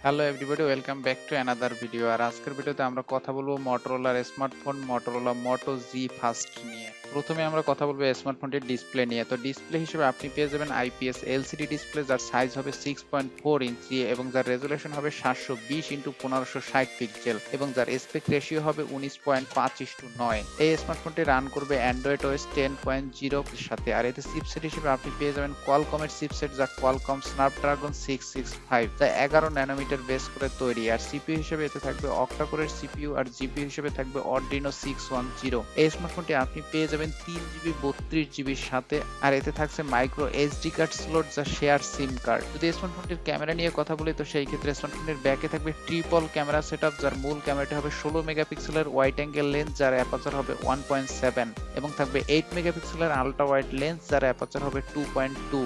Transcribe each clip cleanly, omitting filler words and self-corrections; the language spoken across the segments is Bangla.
Hello everybody, welcome back to another video. আর আজকের ভিডিওতে আমরা কথা বলবো মটোরোলার smartphone Motorola Moto G fast নিয়ে। প্রথমে আমরা কথা বলবো স্মার্টফোনটির ডিসপ্লে নিয়ে। তো ডিসপ্লে হিসেবে আপনি পেয়ে যাবেন আইপিএস এলসিডি ডিসপ্লে, যার সাইজ হবে 6.4 ইঞ্চি এবং যার রেজুলেশন হবে 720x1560 পিক্সেল এবং যার এসপেক্ট রেশিও হবে 19.5:9। এই স্মার্টফোনটি রান করবে অ্যান্ড্রয়েড ওএস 10.0 এর সাথে। আর এতে চিপসেট হিসেবে আপনি পেয়ে যাবেন কোয়ালকমের চিপসেট, যা কোয়ালকম স্ন্যাপড্রাগন 665, যা 11 ন্যানোমিটার বেস করে তৈরি। আর সিপিইউ হিসেবে এতে থাকবে octa-core সিপিইউ আর জিপিইউ হিসেবে থাকবে Adreno 610। এই স্মার্টফোনটি আপনি পেয়ে যাবেন 3GB 32GBর সাথে। আর এতে থাকছে মাইক্রো এসডি কার্ড স্লট, যা শেয়ার সিম কার্ড। যদি স্মার্টফোনটির ক্যামেরা নিয়ে কথা বলি, তো সেই ক্ষেত্রে স্মার্টফোনের ব্যাকে থাকবে ট্রিপল ক্যামেরা সেটআপ, যার মূল ক্যামেরাটি হবে 16 মেগাপিক্সেলের ওয়াইড অ্যাঙ্গেল লেন্স, যার অ্যাপারচার হবে 1.7 এবং থাকবে 8 মেগাপিক্সেলের আলট্রা ওয়াইড লেন্স, যার অ্যাপারচার হবে 2.2।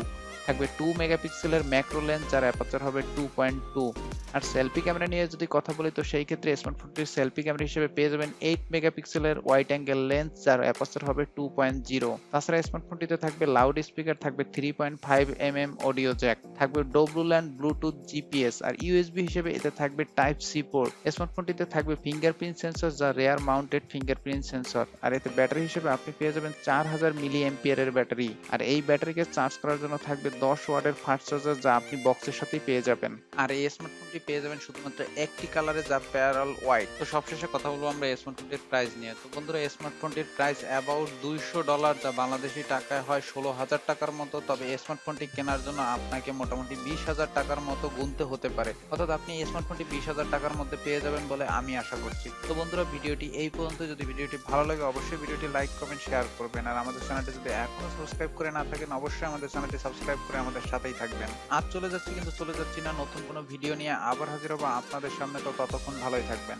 থাকবে 2 মেগাপিক্সেলের ম্যাক্রো লেন্স, যার অ্যাপারচার হবে 2.2। আর সেলফি ক্যামেরা নিয়ে যদি কথা বলি, তো সেই ক্ষেত্রে স্মার্টফোনটির সেলফি ক্যামেরা হিসেবে পেয়ে যাবেন 8 মেগাপিক্সেলের ওয়াইড অ্যাঙ্গেল লেন্স, যার অ্যাপারচার হবে 2.0। তাছাড়া স্মার্টফোনটিতে থাকবে লাউড স্পিকার, থাকবে 3.5mm অডিও জ্যাক, থাকবে ডব্লুল্যান্ড ব্লুটুথ জিপিএস আর ইউএসবি হিসেবে এতে থাকবে টাইপ সি পোর্ট। স্মার্টফোনটিতে থাকবে ফিঙ্গারপ্রিন্ট সেন্সর, যা রেয়ার মাউন্টেড ফিঙ্গারপ্রিন্ট সেন্সর। আর এতে ব্যাটারি হিসেবে আপনি পেয়ে যাবেন 4000 মিলি এম্পিয়ারের ব্যাটারি। আর এই ব্যাটারিকে চার্জ করার জন্য থাকবে 10 ওয়াটের ফাস্ট চার্জার, যা আপনি বক্সের সাথেই পেয়ে যাবেন। আর এই স্মার্টফোনটি পেয়ে যাবেন শুধুমাত্র একটি কালারে, যা প্যারাল হোয়াইট। তো সবশেষে কথা বলবো আমরা এই স্মার্টফোনটির প্রাইস নিয়ে। তো বন্ধুরা, এই স্মার্টফোনটির প্রাইস অ্যাবাউট $200, যা বাংলাদেশি টাকায় হয় 16,000 টাকার মতো। তবে এই স্মার্টফোনটি কেনার জন্য আপনাকে মোটামুটি 20,000 টাকার মতো গুনতে হতে পারে। অর্থাৎ আপনি এই স্মার্টফোনটি 20,000 টাকার মধ্যে পেয়ে যাবেন বলে আমি আশা করছি। তো বন্ধুরা, ভিডিওটি এই পর্যন্ত। যদি ভিডিওটি ভালো লাগে অবশ্যই ভিডিওটি লাইক কমেন্ট শেয়ার করবেন। আর আমাদের চ্যানেলটি যদি এখনো সাবস্ক্রাইব করে না থাকেন, অবশ্যই আমাদের চ্যানেলটি সাবস্ক্রাইব করে আমাদের সাথেই থাকবেন। আজ চলে যাচ্ছি, কিন্তু চলে যাচ্ছি না, নতুন কোনো ভিডিও নিয়ে আবার হাজির হবো আপনাদের সামনে। তো ততক্ষণ ভালোই থাকবেন।